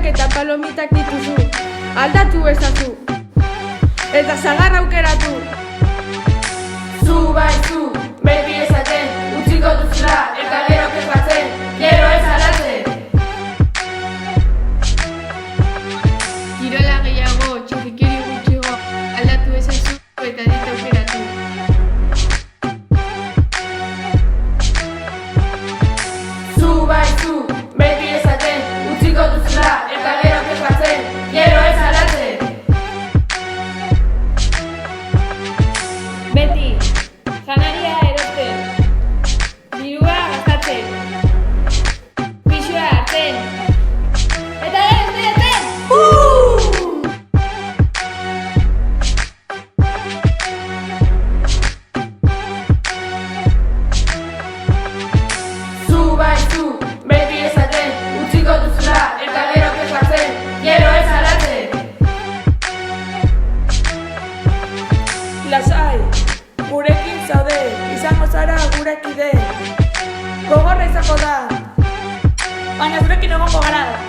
eta palomitak dituzu. Aldatu ezazu. Eta sagarra aukeratu. Zu bai zu, beti esaten, utziko duzula, eta gero kezkatzen, gero ez alatzen. Kirola gehiago, txirrikiri gutxigo, aldatu ezazu eta dit aukeratu. Zu bai zu, beti esaten, utziko duzula, eta gero kezkatzen, gero ez alatzen. Beti, janaria erosten. Dirua gastatzen. Pisua hartzen. Eta gero estudiatzen! Zu bai zu, beti esaten, utziko duzula, eta gero kezkatzen, gero ez alatzen. Lasai, gurekin zaude, izango zara gurekide. Gogorra izango da, baina gurekin egongo gara.